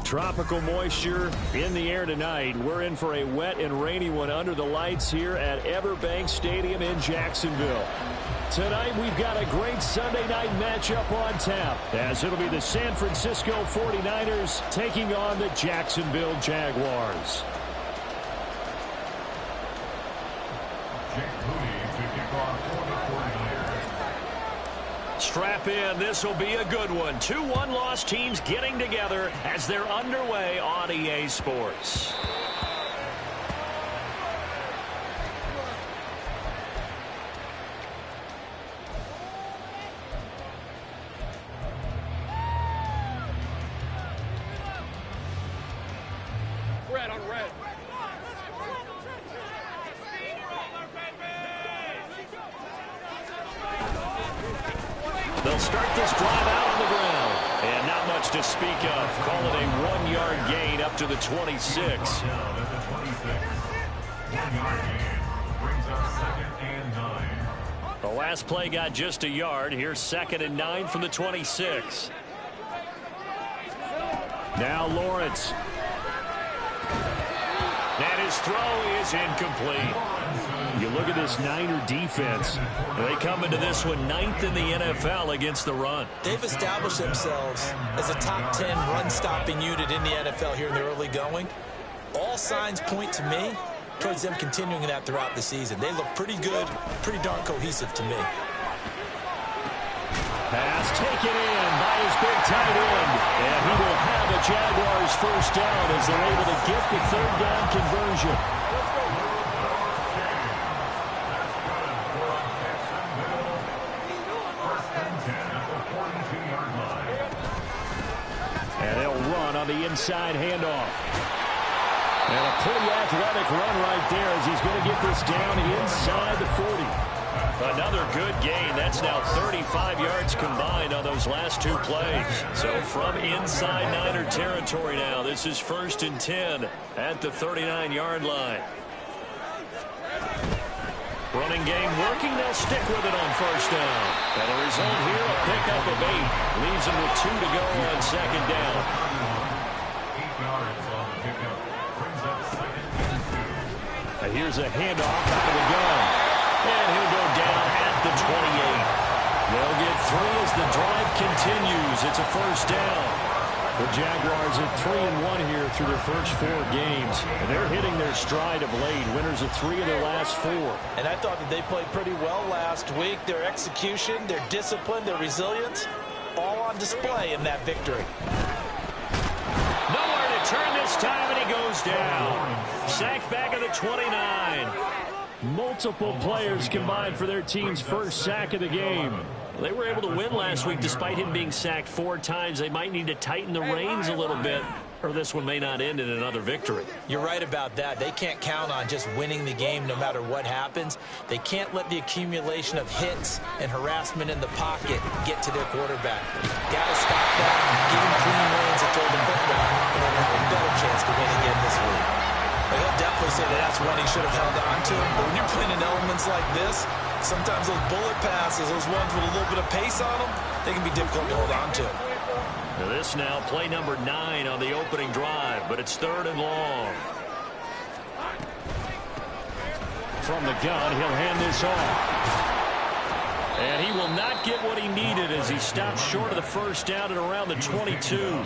Tropical moisture in the air tonight. We're in for a wet and rainy one under the lights here at Everbank Stadium in Jacksonville. Tonight we've got a great Sunday night matchup on tap, as it'll be the San Francisco 49ers taking on the Jacksonville Jaguars. Strap in. This will be a good one. 2 one-loss teams getting together as they're underway on EA Sports. Red on red. They'll start this drive out on the ground. And not much to speak of. Call it a 1-yard gain up to the 26. Down at the 26. 1-yard gain brings up 2nd and 9. The last play got just a yard. Here's 2nd and 9 from the 26. Now Lawrence. And his throw is incomplete. You look at this Niner defense. They come into this one 9th in the NFL against the run. They've established themselves as a top 10 run-stopping unit in the NFL here in the early going. All signs point to me towards them continuing that throughout the season. They look pretty good, pretty darn cohesive to me. Pass taken in by his big tight end. And he will have a Jaguars first down as they're able to get the 3rd down conversion. And they'll run on the inside handoff. And a pretty athletic run right there as he's going to get this down inside the 40. Another good gain. That's now 35 yards combined on those last 2 plays. So from inside Niner territory now, this is 1st and 10 at the 39-yard line. Running game working. They'll stick with it on first down. And the result here, a pickup of 8. Leaves them with 2 to go on 2nd down. 8 yards on the pickup. Brings up 2nd and 2. And here's a handoff out of the gun. And he'll go down at the 28. They'll get 3 as the drive continues. It's a first down. The Jaguars at 3-1 here through their first 4 games. And they're hitting their stride of late. Winners of 3 of their last 4. And I thought that they played pretty well last week. Their execution, their discipline, their resilience, all on display in that victory. Nowhere to turn this time, and he goes down. Sacked back at the 29. Multiple players combined for their team's first sack of the game. They were able to win last week despite him being sacked 4 times. They might need to tighten the reins a little bit, or this one may not end in another victory. You're right about that. They can't count on just winning the game no matter what happens. They can't let the accumulation of hits and harassment in the pocket get to their quarterback. Got to stop that, give him clean lanes and throw the football, and they'll have a better chance to win again this week. But he'll definitely say that that's one he should have held on to. But when you're playing in elements like this, sometimes those bullet passes, those ones with a little bit of pace on them, they can be difficult to hold on to. Now this now play number 9 on the opening drive, but it's 3rd and long. From the gun, he'll hand this off. And he will not get what he needed as he stops short of the first down at around the 22.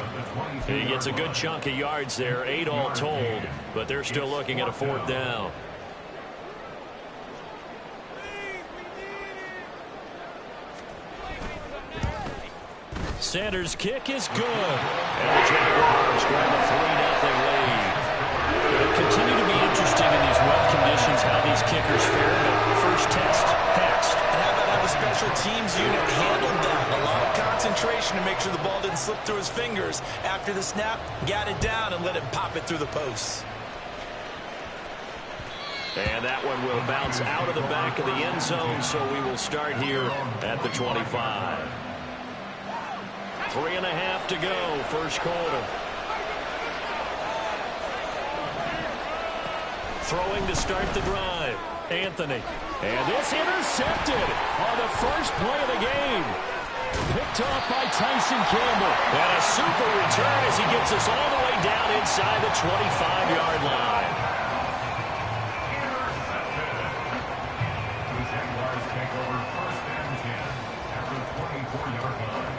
He gets a good chunk of yards there, 8 all told, but they're still looking at a 4th down. Sanders' kick is good. And the Jaguars grab a 3-0 lead. It'll continue to be interesting in these wet conditions how these kickers fare. But first test, passed. And how about the special teams unit handled that. A lot of concentration to make sure the ball didn't slip through his fingers. After the snap, got it down and let him pop it through the posts. And that one will bounce out of the back of the end zone, so we will start here at the 25. 3.5 to go, first quarter. Throwing to start the drive, Anthony. And this intercepted on the first play of the game. Picked off by Tyson Campbell. And a super return as he gets us all the way down inside the 25-yard line. The Jaguars take over first and 10 at the 24-yard line.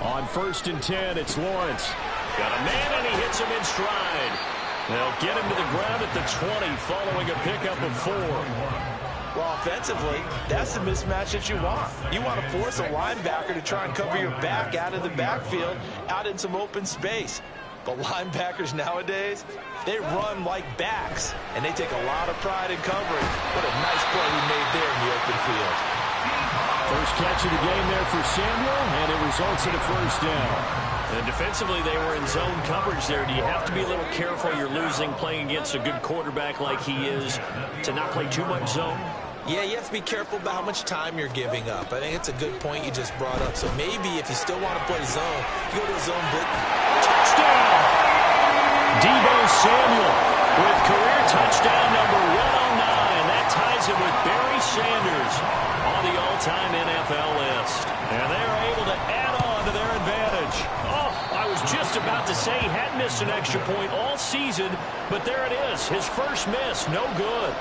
On first and 10, it's Lawrence. Got a man, and he hits him in stride. They'll get him to the ground at the 20 following a pickup of 4. Well, offensively, that's the mismatch that you want. You want to force a linebacker to try and cover your back out of the backfield, out in some open space. But linebackers nowadays, they run like backs, and they take a lot of pride in covering. What a nice play he made there in the open field. First catch of the game there for Samuel, and it results in a first down. And defensively, they were in zone coverage there. Do you have to be a little careful you're losing playing against a good quarterback like he is to not play too much zone? Yeah, you have to be careful about how much time you're giving up. I think it's a good point you just brought up. So maybe if you still want to play zone, you go to a zone blitz. Touchdown! Deebo Samuel with career touchdown number 109. That ties him with Barry Sanders on the all-time NFL list. And they're able to add on to their advantage. Oh, I was just about to say he hadn't missed an extra point all season, but there it is. His first miss, no good.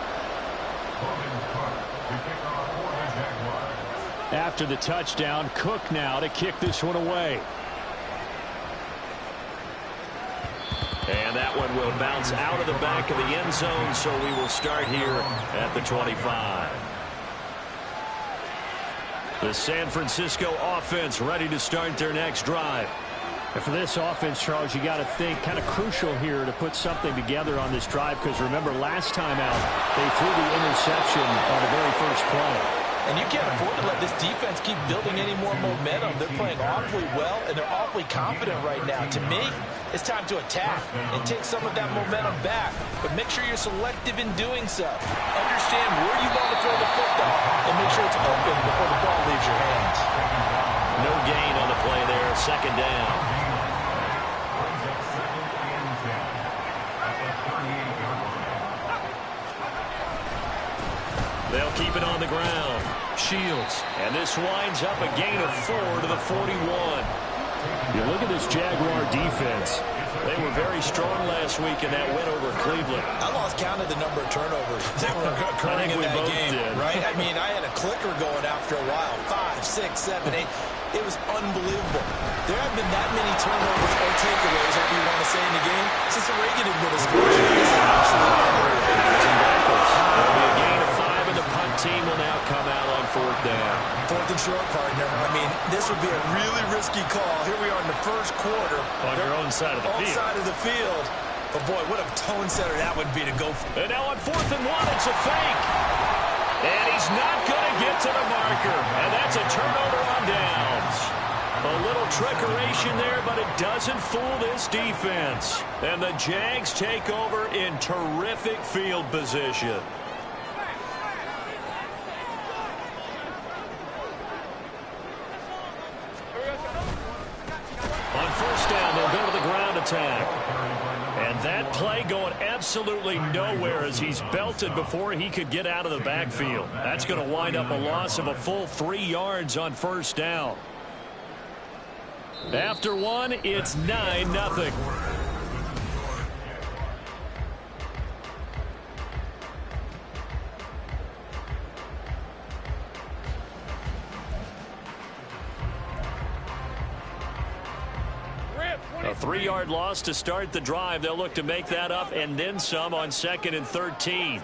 After the touchdown, Cook now to kick this one away. And that one will bounce out of the back of the end zone, so we will start here at the 25. The San Francisco offense ready to start their next drive. And for this offense, Charles, you got to think kind of crucial here to put something together on this drive, because remember last time out they threw the interception on the very first play. And you can't afford to let this defense keep building any more momentum. They're playing awfully well, and they're awfully confident right now. To me, it's time to attack and take some of that momentum back. But make sure you're selective in doing so. Understand where you want to throw the football, and make sure it's open before the ball leaves your hands. No gain on the play there, second down. They'll keep it on the ground. Shields. And this winds up a gain of 4 to the 41. You look at this Jaguar defense. They were very strong last week in that win over Cleveland. I lost count of the number of turnovers that were occurring in that game, right? I mean, I had a clicker going after a while. 5, 6, 7, 8. It was unbelievable. There have been that many turnovers or takeaways, however you want to say, in the game since the Reagan administration. This is absolutely unreal. There'll be a gain of 5, and the punt team will now come out on 4th down. 4th and short, partner. I mean, this would be a really risky call. Here we are in the first quarter. On your own side of the field. Side of the field. But, boy, what a tone setter that would be to go for. And now on 4th and 1, it's a fake. And he's not going to get to the marker. And that's a turnover on downs. A little trickeration there, but it doesn't fool this defense. And the Jags take over in terrific field position. On first down, they'll go to the ground attack. And that play going absolutely nowhere as he's belted before he could get out of the backfield. That's going to wind up a loss of a full 3 yards on first down. After one, it's 9-0. A 3-yard loss to start the drive. They'll look to make that up and then some on 2nd and 13.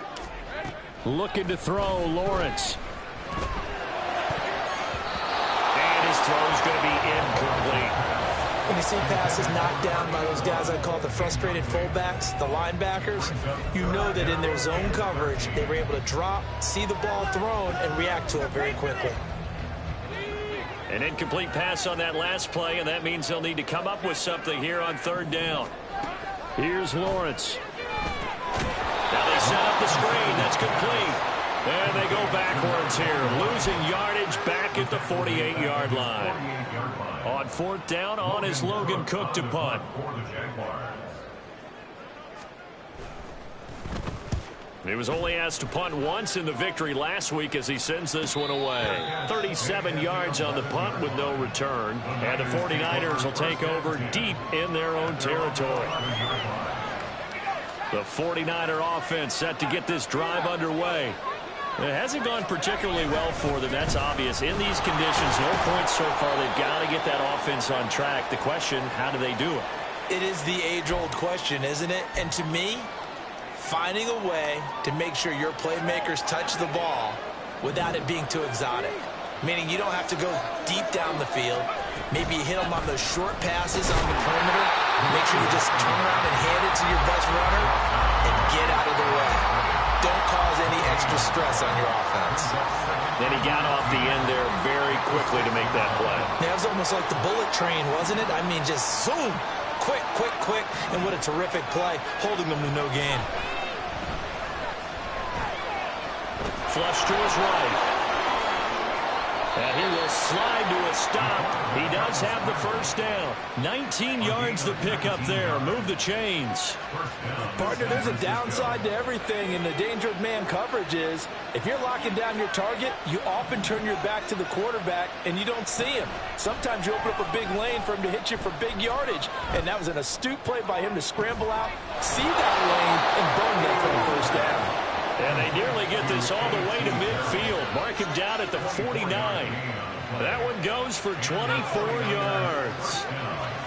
Looking to throw, Lawrence. throw's going to be incomplete. When you see passes knocked down by those guys I call the frustrated fullbacks, the linebackers, you know that in their zone coverage, they were able to drop, see the ball thrown, and react to it very quickly. An incomplete pass on that last play, and that means they'll need to come up with something here on third down. Here's Lawrence. Now they set up the screen. That's complete. And they go backwards here, losing yardage back at the 48-yard line. On fourth down, on is Logan Cook to punt. He was only asked to punt once in the victory last week as he sends this one away. 37 yards on the punt with no return. And the 49ers will take over deep in their own territory. The 49er offense set to get this drive underway. It hasn't gone particularly well for them. That's obvious. In these conditions, no points so far. They've got to get that offense on track. The question, how do they do it? It is the age-old question, isn't it? And to me, finding a way to make sure your playmakers touch the ball without it being too exotic. Meaning you don't have to go deep down the field. Maybe you hit them on those short passes on the perimeter. Make sure you just turn around and hand it to your best runner and get out of the way. Don't cause any extra stress on your offense. Then he got off the end there very quickly to make that play. That was almost like the bullet train, wasn't it? I mean, just zoom. Quick, quick, quick. And what a terrific play, holding them to no gain. Flush to his right. And he will slide to a stop. He does have the first down. 19 yards the pickup there. Move the chains. Partner, there's a downside to everything, and the danger of man coverage is if you're locking down your target, you often turn your back to the quarterback, and you don't see him. Sometimes you open up a big lane for him to hit you for big yardage, and that was an astute play by him to scramble out, see that lane, and burn that for the first down. And they nearly get this all the way to midfield. Mark him down at the 49. That one goes for 24 yards.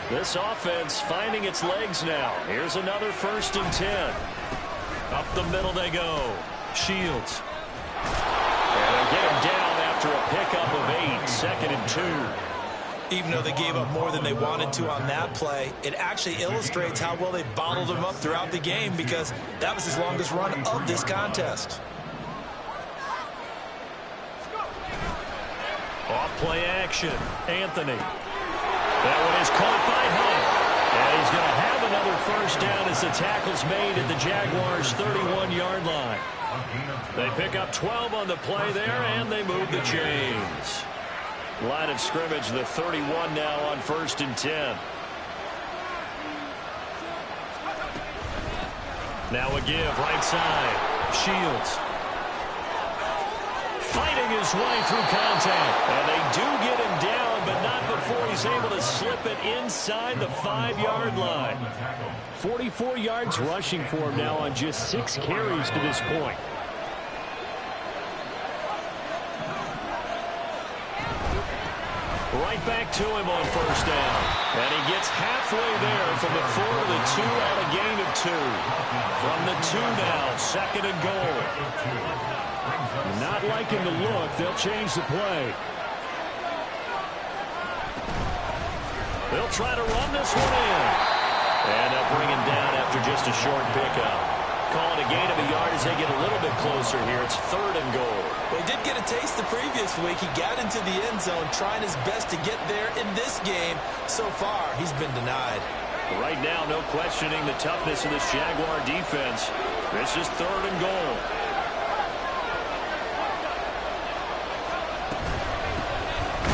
This offense finding its legs now. Here's another 1st and 10. Up the middle they go. Shields. And they get him down after a pickup of 8. 2nd and 2. Even though they gave up more than they wanted to on that play, it actually illustrates how well they bottled him up throughout the game because that was his longest run of this contest. Off play action. Anthony. That one is caught by Hunt. And he's going to have another first down as the tackle's made at the Jaguars' 31-yard line. They pick up 12 on the play there, and they move the chains. Line of scrimmage, the 31 now on 1st and 10. Now a give, right side. Shields. Fighting his way through contact. And they do get him down, but not before he's able to slip it inside the 5-yard line. 44 yards rushing for him now on just 6 carries to this point. Right back to him on first down. And he gets halfway there from the 4 to the 2 on a gain of 2. From the 2 now, 2nd and goal. Not liking the look. They'll change the play. They'll try to run this one in. And they'll bring him down after just a short pickup. Call it a gain of a yard as they get a little bit closer here. It's 3rd and goal. Well, he did get a taste the previous week. He got into the end zone trying his best to get there in this game. So far, he's been denied. Right now, no questioning the toughness of this Jaguar defense. This is 3rd and goal.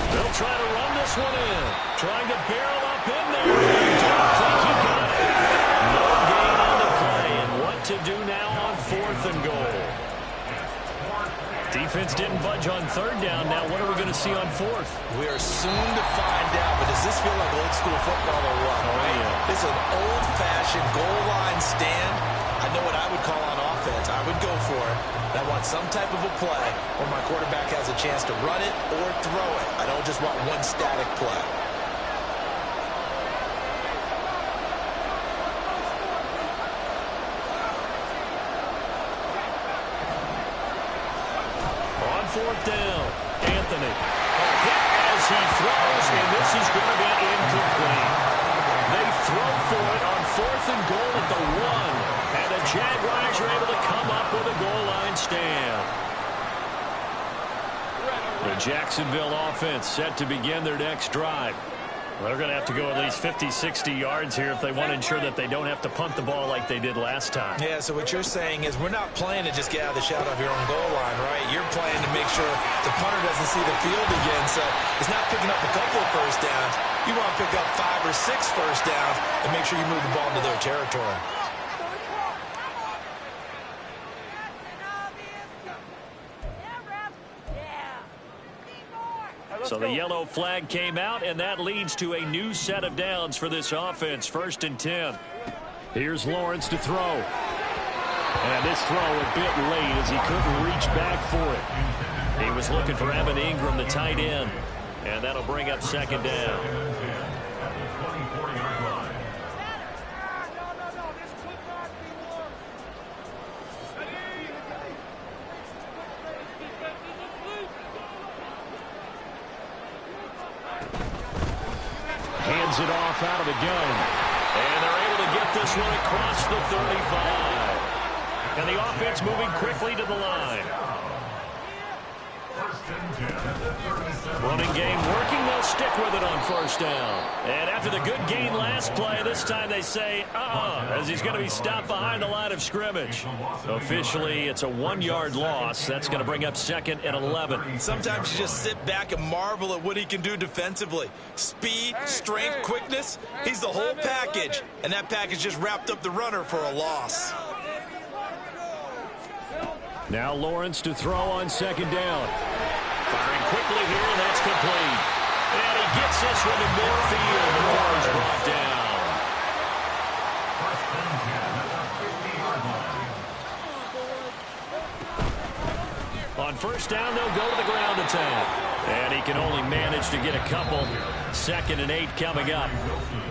They'll try to run this one in. Trying to barrel up in there. Don't think he got it. No gain on the play. And what to do now on 4th and goal. Defense didn't budge on 3rd down. Now what are we going to see on 4th? We are soon to find out, but does this feel like old school football or what? Oh, yeah. It's an old-fashioned goal line stand. I know what I would call on offense. I would go for it. I want some type of a play where my quarterback has a chance to run it or throw it. I don't just want one static play. On 4th down, Anthony. A hit as he throws, and this is going to be incomplete. They throw for it on 4th and goal at the 1, and the Jaguars are able to come up with a goal line stand. The Jacksonville offense set to begin their next drive. Well, they're going to have to go at least 50, 60 yards here if they want to ensure that they don't have to punt the ball like they did last time. Yeah, so what you're saying is we're not playing to just get out of the shadow of your own goal line, right? You're playing to make sure the punter doesn't see the field again. So it's not picking up a couple of first downs. You want to pick up 5 or 6 first downs and make sure you move the ball into their territory. So the yellow flag came out, and that leads to a new set of downs for this offense. 1st and 10. Here's Lawrence to throw. And this throw a bit late as he couldn't reach back for it. He was looking for Evan Ingram, the tight end. And that'll bring up 2nd down. Hands it off out of the gun. And they're able to get this one across the 35. And the offense moving quickly to the line. Running game working. They'll stick with it on 1st down. And after the good gain last play, this time they say, as he's going to be stopped behind the line of scrimmage. Officially, it's a 1-yard loss. That's going to bring up 2nd and 11. Sometimes you just sit back and marvel at what he can do defensively. Speed, strength, quickness. He's the whole package. And that package just wrapped up the runner for a loss. Now Lawrence to throw on 2nd down. Firing quickly here, and that's complete. And he gets this one to midfield before it's brought down. On 1st down, they'll go to the ground attack. And he can only manage to get a couple. 2nd and 8 coming up.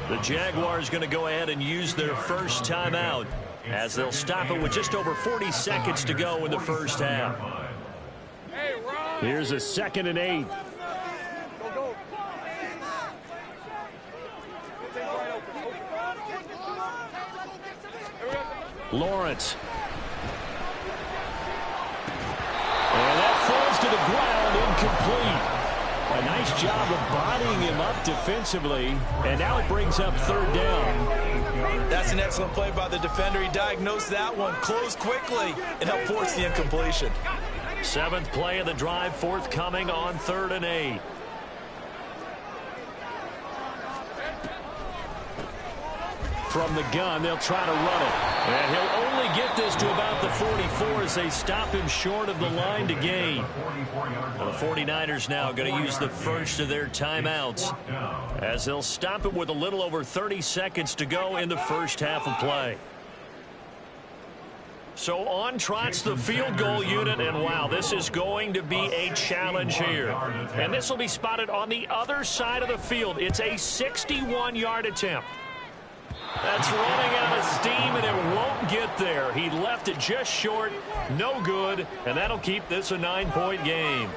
The Jaguars going to go ahead and use their first timeout as they'll stop it with just over 40 seconds to go in the 1st half. Here's a 2nd and 8. Lawrence. And that falls to the ground, incomplete. A nice job of bodying him up defensively, and now it brings up 3rd down. That's an excellent play by the defender. He diagnosed that one, closed quickly, and helped force the incompletion. 7th play of the drive, forthcoming on 3rd and 8. From the gun, they'll try to run it. And he'll only get this to about the 44 as they stop him short of the line to gain. Well, the 49ers now going to use the first of their timeouts as they'll stop it with a little over 30 seconds to go in the 1st half of play. So on trots the field goal unit, and wow, this is going to be a challenge here. And this will be spotted on the other side of the field. It's a 61-yard attempt. That's running out of steam, and it won't get there. He left it just short, no good, and that'll keep this a 9-point game.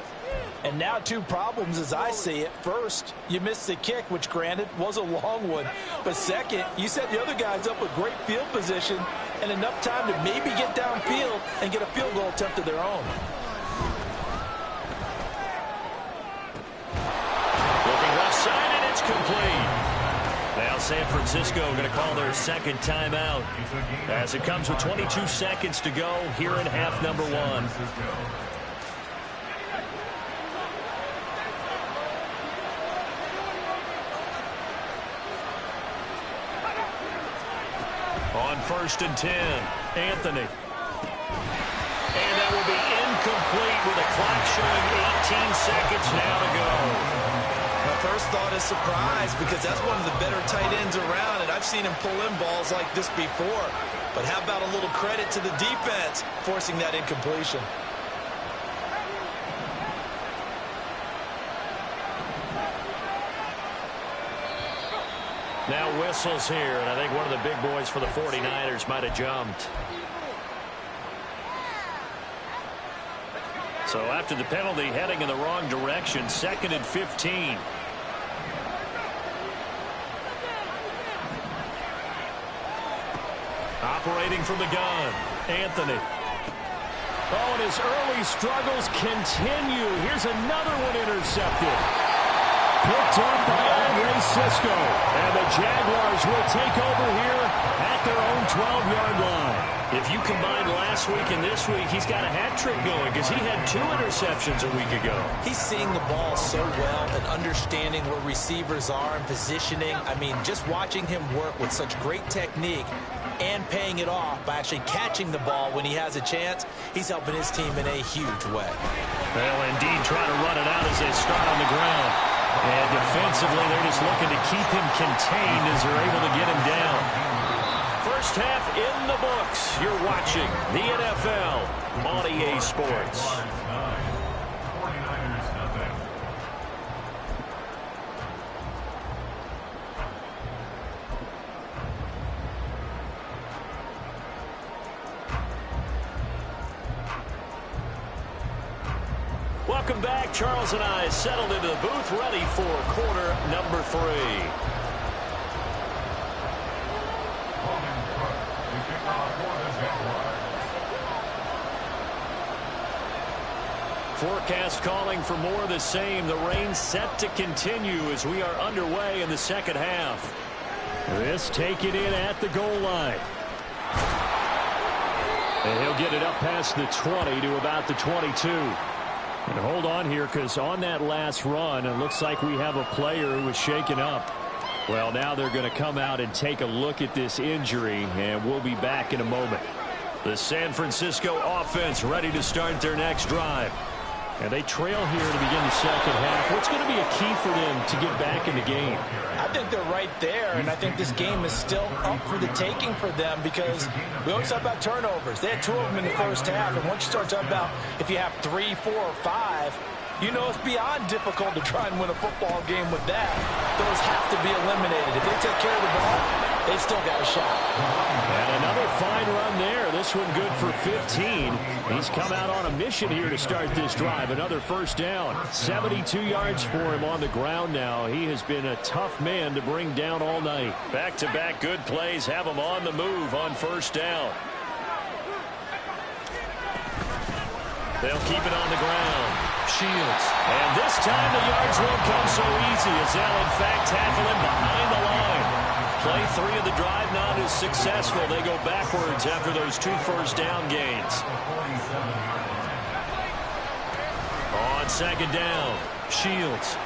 And now 2 problems as I see it. First, you missed the kick, which granted was a long one. But second, you set the other guys up with great field position and enough time to maybe get downfield and get a field goal attempt of their own. Looking left side, and it's complete. Now San Francisco going to call their 2nd timeout as it comes with 22 seconds to go here in half number 1. On 1st and 10, Anthony. And that will be incomplete with a clock showing 18 seconds now to go. My first thought is surprise because that's one of the better tight ends around, and I've seen him pull in balls like this before. But how about a little credit to the defense forcing that incompletion? Now whistles here, and I think one of the big boys for the 49ers might have jumped. So after the penalty, heading in the wrong direction, 2nd and 15. Operating from the gun, Anthony. Oh, and his early struggles continue. Here's another one intercepted. Picked up by Andre Cisco. And the Jaguars will take over here at their own 12-yard line. If you combine last week and this week, he's got a hat trick going because he had 2 interceptions a week ago. He's seeing the ball so well and understanding where receivers are and positioning. I mean, just watching him work with such great technique and paying it off by actually catching the ball when he has a chance, he's helping his team in a huge way. Well, indeed, trying to run it out as they start on the ground. And defensively, they're just looking to keep him contained as they're able to get him down. First half in the books. You're watching the NFL on EA Sports. 49ers nothing. Welcome back. Charles and I settled into the booth, ready for quarter number 3. Forecast calling for more of the same. The rain set to continue as we are underway in the second half. This taken in at the goal line. And he'll get it up past the 20 to about the 22. And hold on here, because on that last run, it looks like we have a player who was shaken up. Well, now they're going to come out and take a look at this injury, and we'll be back in a moment. The San Francisco offense ready to start their next drive. And they trail here to begin the second half. What's going to be a key for them to get back in the game? I think they're right there, and I think this game is still up for the taking for them because we always talk about turnovers. They had 2 of them in the first half, and once you start talking about if you have 3, 4, or 5, you know it's beyond difficult to try and win a football game with that. Those have to be eliminated. If they take care of the ball, they've still got a shot. And another fine run there. This one good for 15. He's come out on a mission here to start this drive. Another first down. 72 yards for him on the ground now. He has been a tough man to bring down all night. Back-to-back good plays have him on the move on first down. They'll keep it on the ground. Shields. And this time the yards won't come so easy as they'll in fact tackle him behind the line. Play 3 of the drive not as successful. They go backwards after those 2 first down gains. On second down, Shields.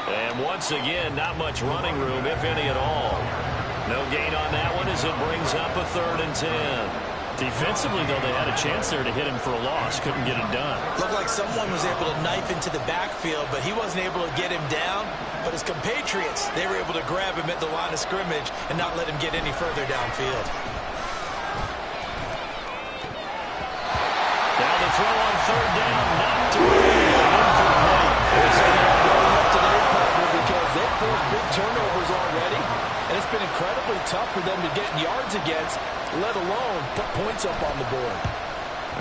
And once again, not much running room, if any at all. No gain on that one as it brings up a 3rd and 10. Defensively, though, they had a chance there to hit him for a loss. Couldn't get it done. Looked like someone was able to knife into the backfield, but he wasn't able to get him down. But his compatriots, they were able to grab him at the line of scrimmage and not let him get any further downfield. Now the throw on 3rd down, knocked away. Incomplete. So they're going up to their partner because they've forced big turnovers already, and it's been incredibly tough for them to get yards against, let alone put points up on the board.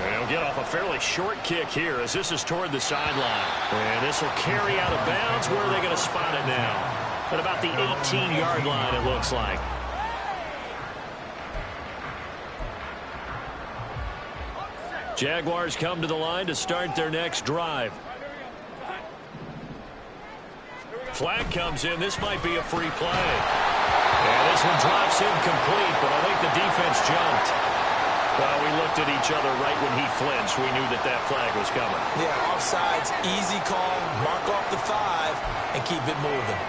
They'll get off a fairly short kick here as this is toward the sideline. And this will carry out of bounds. Where are they going to spot it now? At about the 18-yard line, it looks like. Jaguars come to the line to start their next drive. Flag comes in. This might be a free play. And this one drops incomplete, but I think the defense jumped. Well, we looked at each other right when he flinched. We knew that that flag was coming. Yeah, offsides, easy call, mark off the 5, and keep it moving.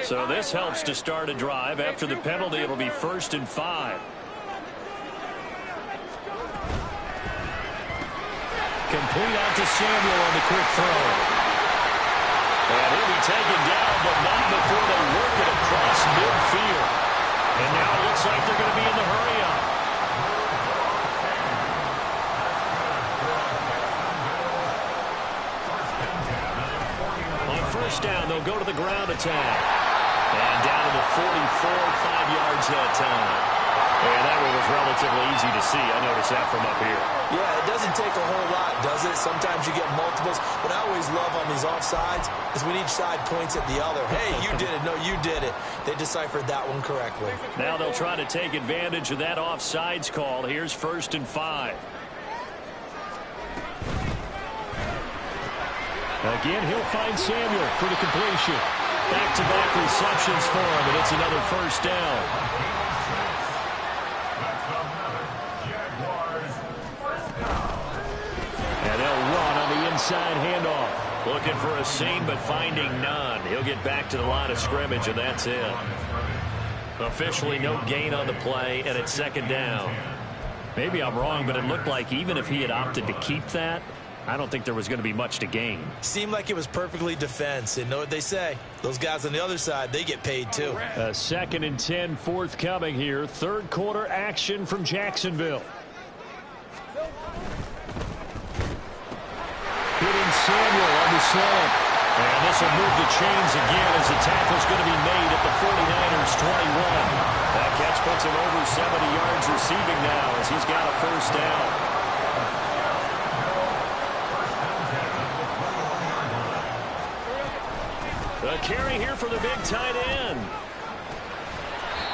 So this helps to start a drive. After the penalty, it'll be 1st and 5. Complete out to Samuel on the quick throw. And he'll be taken down, but not before they work it across midfield. And now it looks like they're going to be in the hurry-up. On first down, they'll go to the ground attack. And down to the 44, 5 yards that time. And that one was relatively easy to see. I noticed that from up here. Yeah, it doesn't take a whole lot, does it? Sometimes you get multiples. What I always love on these offsides is when each side points at the other. Hey, you did it. No, you did it. They deciphered that one correctly. Now they'll try to take advantage of that offsides call. Here's 1st and 5. Again, he'll find Samuel for the completion. Back-to-back receptions for him, and it's another 1st down. And they'll run on the inside handoff. Looking for a seam, but finding none. He'll get back to the line of scrimmage, and that's it. Officially no gain on the play, and it's 2nd down. Maybe I'm wrong, but it looked like even if he had opted to keep that, I don't think there was going to be much to gain. Seemed like it was perfectly defense. And know what they say? Those guys on the other side, they get paid too. 2nd and 10 forthcoming here. 3rd quarter action from Jacksonville. Hitting Samuel on the slant. And this will move the chains again as the tackle's going to be made at the 49ers 21. That catch puts him over 70 yards receiving now as he's got a 1st down. A carry here for the big tight end.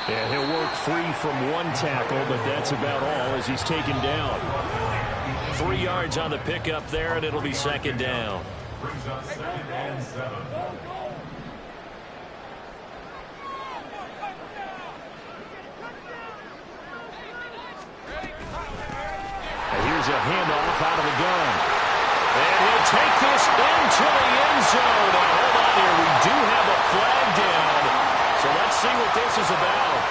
Yeah, he'll work free from one tackle, but that's about all as he's taken down. 3 yards on the pickup there, and it'll be 2nd down. Brings up 2nd and 7. Here's a handoff out of the gun. And he'll take this into the end zone. Now, hold on here. We do have a flag down. So let's see what this is about.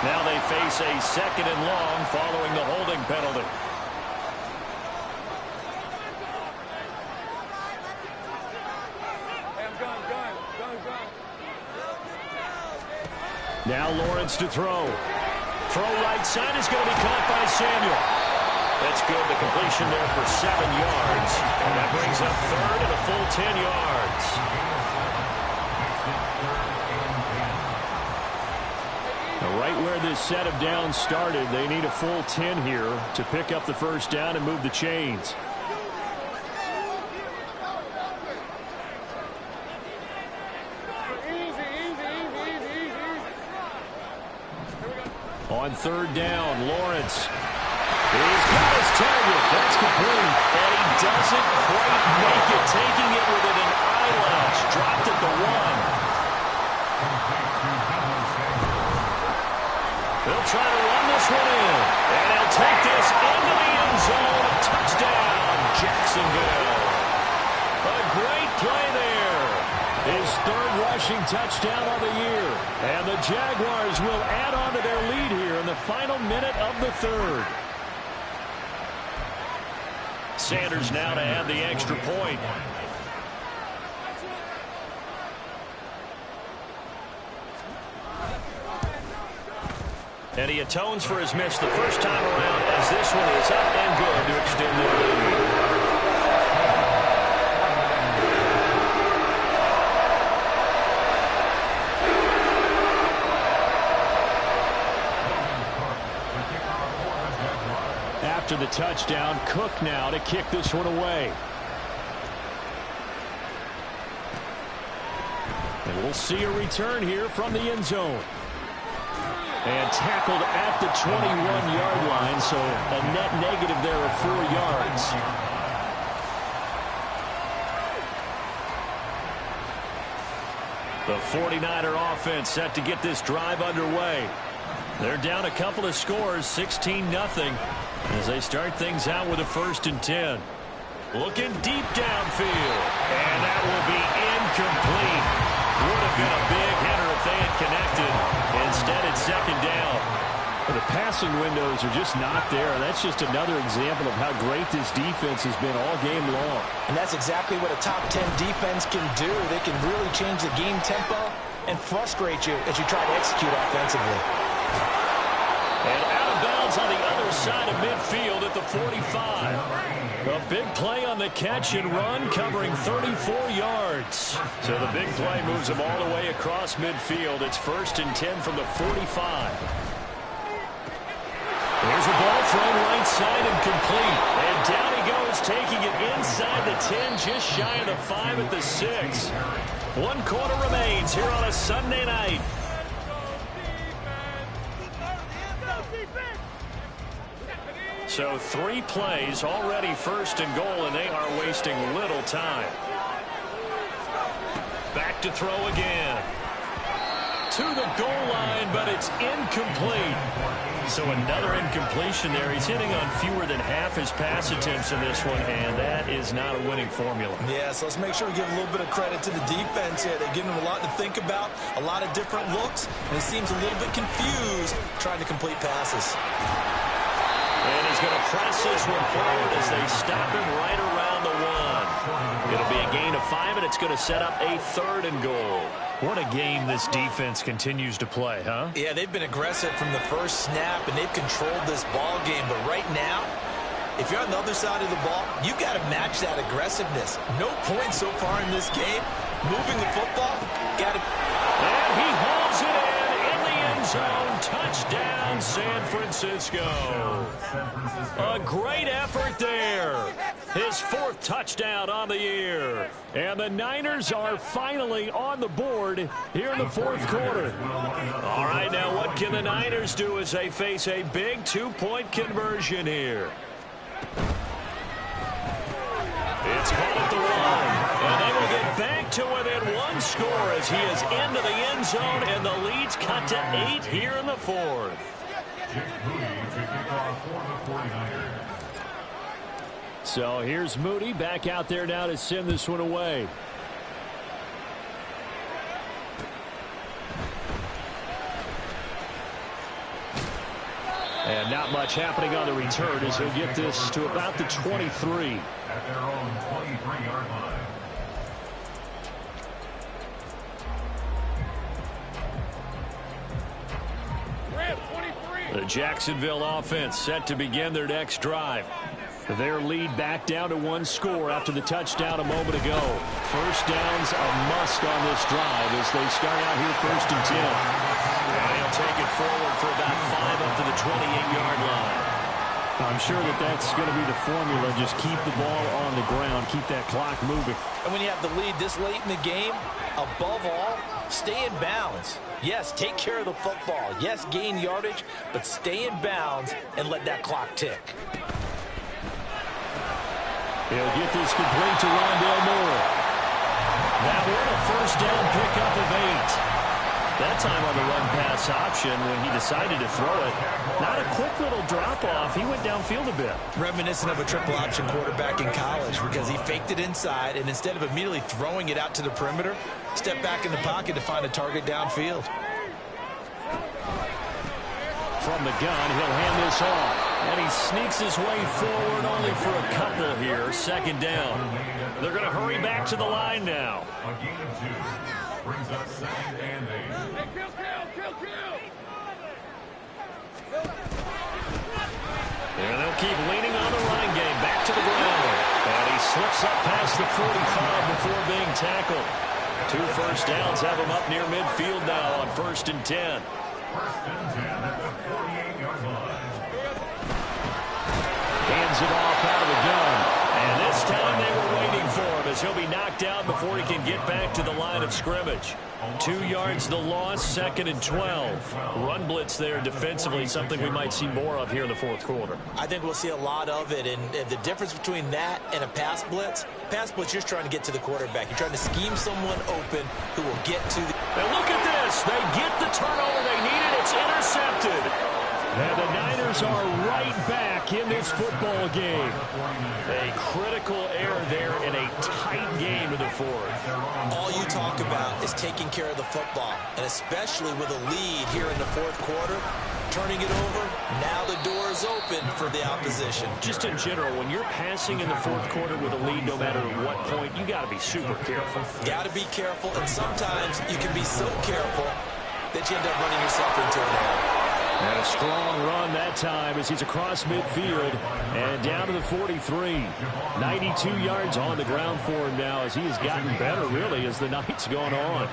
Now they face a 2nd and long following the holding penalty. Now Lawrence to throw. Throw right side is going to be caught by Samuel. That's good. The completion there for 7 yards. And that brings up 3rd and a full 10 yards. Now right where this set of downs started, they need a full 10 here to pick up the 1st down and move the chains. On 3rd down, Lawrence. He's got his target. That's complete. And he doesn't quite make it. Taking it within an eyelash. Dropped at the 1. They'll try to run this one in. And he'll take this into the end zone. Touchdown, Jacksonville. A great play there. His 3rd rushing touchdown of the year. And the Jaguars will add on to their lead here in the final minute of the 3rd. Sanders now to add the extra point. And he atones for his miss the first time around as this one is up and good to extend the lead. After the touchdown, Cook now to kick this one away. And we'll see a return here from the end zone. And tackled at the 21-yard line, so a net negative there of 4 yards. The 49er offense set to get this drive underway. They're down a couple of scores, 16-0, as they start things out with a 1st and 10. Looking deep downfield, and that will be incomplete. Would have been a big hitter if they had connected. Instead, it's 2nd down. But the passing windows are just not there. That's just another example of how great this defense has been all game long. And that's exactly what a top 10 defense can do. They can really change the game tempo and frustrate you as you try to execute offensively. And out of bounds on the other side of midfield at the 45. A big play on the catch and run, covering 34 yards. So the big play moves him all the way across midfield. It's 1st and 10 from the 45. There's a ball thrown right side and complete. And down he goes, taking it inside the 10, just shy of the 5 at the 6. 1 quarter remains here on a Sunday night. So 3 plays, already 1st and goal, and they are wasting little time. Back to throw again. To the goal line, but it's incomplete. So another incompletion there. He's hitting on fewer than half his pass attempts in this one, and that is not a winning formula. Yeah, so let's make sure we give a little bit of credit to the defense here. They're giving him a lot to think about, a lot of different looks, and he seems a little bit confused trying to complete passes. And he's going to press this one forward as they stop him right around the 1. It'll be a gain of 5, and it's going to set up a 3rd and goal. What a game this defense continues to play, huh? Yeah, they've been aggressive from the first snap, and they've controlled this ball game. But right now, if you're on the other side of the ball, you've got to match that aggressiveness. No points so far in this game. Moving the football, got to... And he hauls it in the end zone. Touchdown, San Francisco. A great effort there. His 4th touchdown on the year. And the Niners are finally on the board here in the 4th quarter. All right, now what can the Niners do as they face a big 2-point conversion here? It's caught at the 1. And they will get back to within 1 score as he is into the end zone, and the lead's cut to 8 here in the 4th. So here's Moody back out there now to send this one away. And not much happening on the return as he'll get this to about the 23. At their own 23-yard line. The Jacksonville offense set to begin their next drive. Their lead back down to 1 score after the touchdown a moment ago. First down's a must on this drive as they start out here 1st and 10. And he'll take it forward for about 5 up to the 28-yard line. I'm sure that's going to be the formula. Just keep the ball on the ground. Keep that clock moving. And when you have the lead this late in the game, above all, stay in bounds. Yes, take care of the football. Yes, gain yardage, but stay in bounds and let that clock tick. He'll get this complete to Rondale Moore. That one a 1st down pickup of 8. That time on the run-pass option when he decided to throw it. Not a quick little drop-off. He went downfield a bit. Reminiscent of a triple option quarterback in college because he faked it inside, and instead of immediately throwing it out to the perimeter, stepped back in the pocket to find a target downfield. From the gun, he'll hand this off. And he sneaks his way forward only for a couple here. 2nd down. They're going to hurry back to the line now. A gain of 2 brings up 2nd and 8. And they'll keep leaning on the running game. Back to the ground. And he slips up past the 45 before being tackled. 2 first downs have him up near midfield now on 1st and 10. 1st and 10 at the 48-yard line. Hands it off out of the gun. And this time they were waiting for him as he'll be knocked down before he can get back to the line of scrimmage. 2 yards the loss, 2nd and 12. Run blitz there defensively, something we might see more of here in the 4th quarter. I think we'll see a lot of it, and the difference between that and a pass blitz, you're just trying to get to the quarterback. You're trying to scheme someone open who will get to the... And look at this. They get the turnover they needed. It's intercepted. And the Niners are right back in this football game. A critical error there in a tight game in the 4th. All you talk about is taking care of the football, and especially with a lead here in the 4th quarter, turning it over, now the door is open for the opposition. Just in general, when you're passing in the 4th quarter with a lead, no matter what point, you got to be super careful. Got to be careful, and sometimes you can be so careful that you end up running yourself into an error. And a strong run that time as he's across midfield and down to the 43. 92 yards on the ground for him now as he has gotten better, really, as the night's gone on.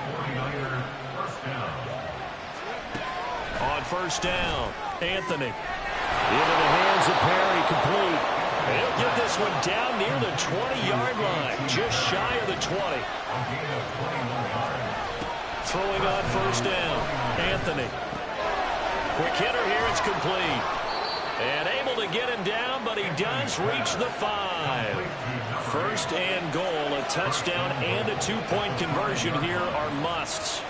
On first down, Anthony. Into the hands of Perry, complete. He'll get this one down near the 20-yard line, just shy of the 20. Throwing on first down, Anthony. Quick hitter here, it's complete. And able to get him down, but he does reach the 5. First and goal, a touchdown and a 2-point conversion here are musts.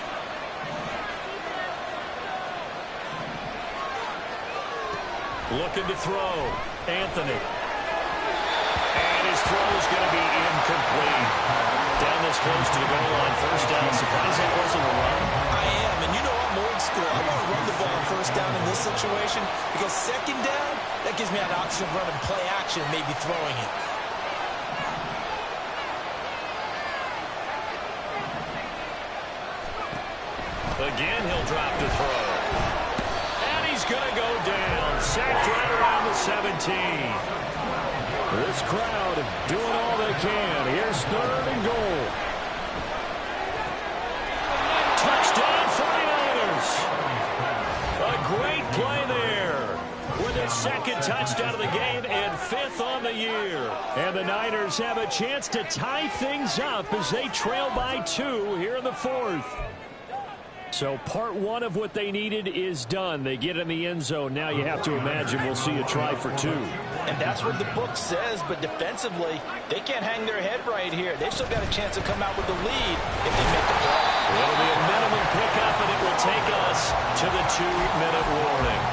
Looking to throw, Anthony. And his throw is going to be incomplete. Down this close to the goal line, first down. Surprised that wasn't a run. I am, and you know I'm old school. I want to run the ball on first down in this situation because second down, that gives me an option of running play action, maybe throwing it. Again, he'll drop the throw. And he's going to go down. Sacked right around the 17. This crowd doing all they can. Here's third and goal. Touchdown 49ers. A great play there. With his second touchdown of the game and 5th on the year. And the Niners have a chance to tie things up as they trail by 2 here in the 4th. So part 1 of what they needed is done. They get in the end zone. Now you have to imagine we'll see a try for 2. And that's what the book says, but defensively, they can't hang their head right here. They've still got a chance to come out with the lead if they make the play. It'll be a minimum pickup, and it will take us to the 2-minute warning.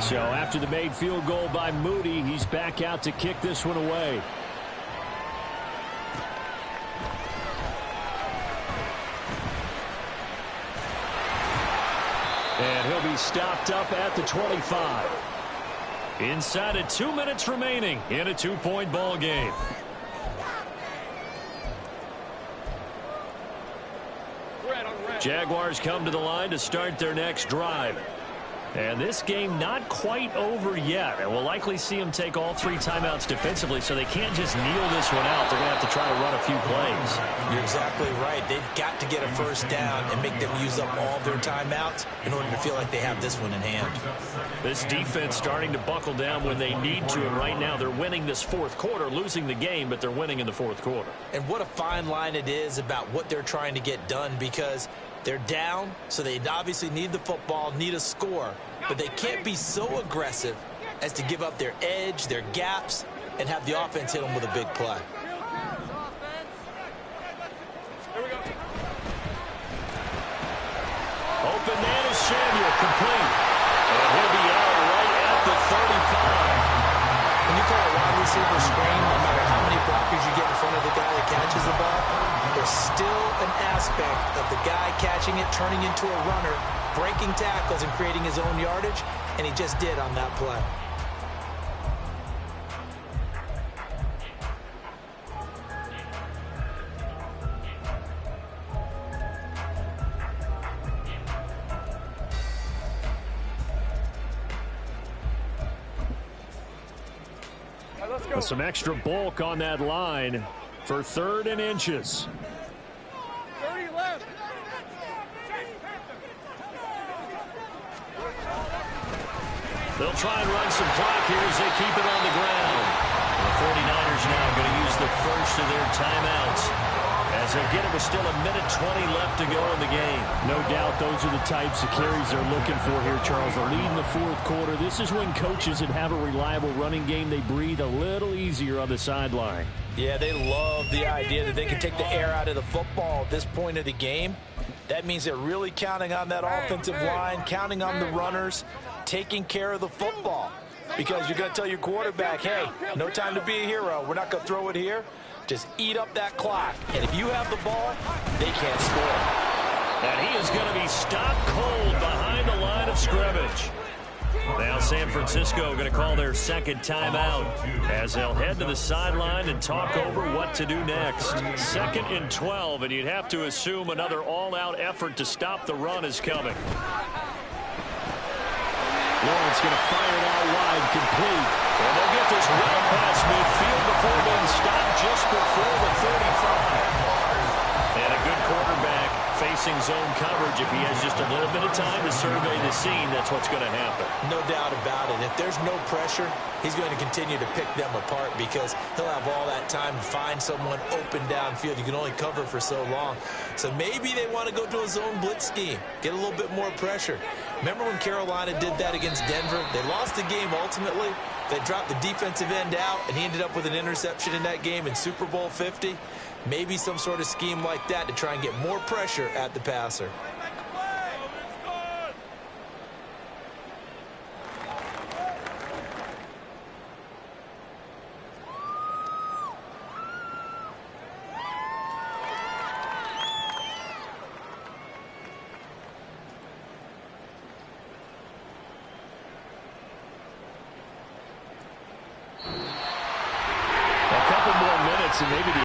So after the made field goal by Moody, he's back out to kick this one away. And he'll be stopped up at the 25. Inside of 2 minutes remaining in a 2-point ball game. Jaguars come to the line to start their next drive. And this game not quite over yet. And we'll likely see them take all 3 timeouts defensively, so they can't just kneel this one out. They're going to have to try to run a few plays. You're exactly right. They've got to get a first down and make them use up all their timeouts in order to feel like they have this one in hand. This defense starting to buckle down when they need to, and right now they're winning this 4th quarter, losing the game, but they're winning in the 4th quarter. And what a fine line it is about what they're trying to get done, because they're down, so they obviously need the football, need a score. But they can't be so aggressive as to give up their edge, their gaps, and have the offense hit them with a big play. Open man is Samuel, complete. And he'll be out right at the 35. When you call a wide receiver screen, no matter how many blockers you get in front of the guy that catches the ball, there's still an aspect of the guy catching it, turning into a runner, breaking tackles and creating his own yardage, and he just did on that play. With some extra bulk on that line for 3rd and inches. 30 left. They'll try and run some clock here as they keep it on the ground. The 49ers now going to use the first of their timeouts, as they'll get it with still 1:20 left to go in the game. No doubt those are the types of carries they're looking for here, Charles. The lead in the 4th quarter. This is when coaches that have a reliable running game, they breathe a little easier on the sideline. Yeah, they love the idea that they can take the air out of the football at this point of the game. That means they're really counting on that offensive line, counting on the runners, taking care of the football. Because you're going to tell your quarterback, hey, no time to be a hero. We're not going to throw it here. Just eat up that clock. And if you have the ball, they can't score. And he is going to be stopped cold behind the line of scrimmage. Now San Francisco going to call their second timeout as they'll head to the sideline and talk over what to do next. 2nd and 12, and you'd have to assume another all-out effort to stop the run is coming. Lawrence going to fire it out wide, complete. And they'll get this well past midfield before being stopped just before the 35. And a good quarterback facing zone coverage. If he has just a little bit of time to survey the scene, that's what's going to happen. No doubt about it. If there's no pressure, he's going to continue to pick them apart because he'll have all that time to find someone open downfield. You can only cover for so long. So maybe they want to go to a zone blitz scheme, get a little bit more pressure. Remember when Carolina did that against Denver? They lost the game ultimately. They dropped the defensive end out, and he ended up with an interception in that game in Super Bowl 50. Maybe some sort of scheme like that to try and get more pressure at the passer.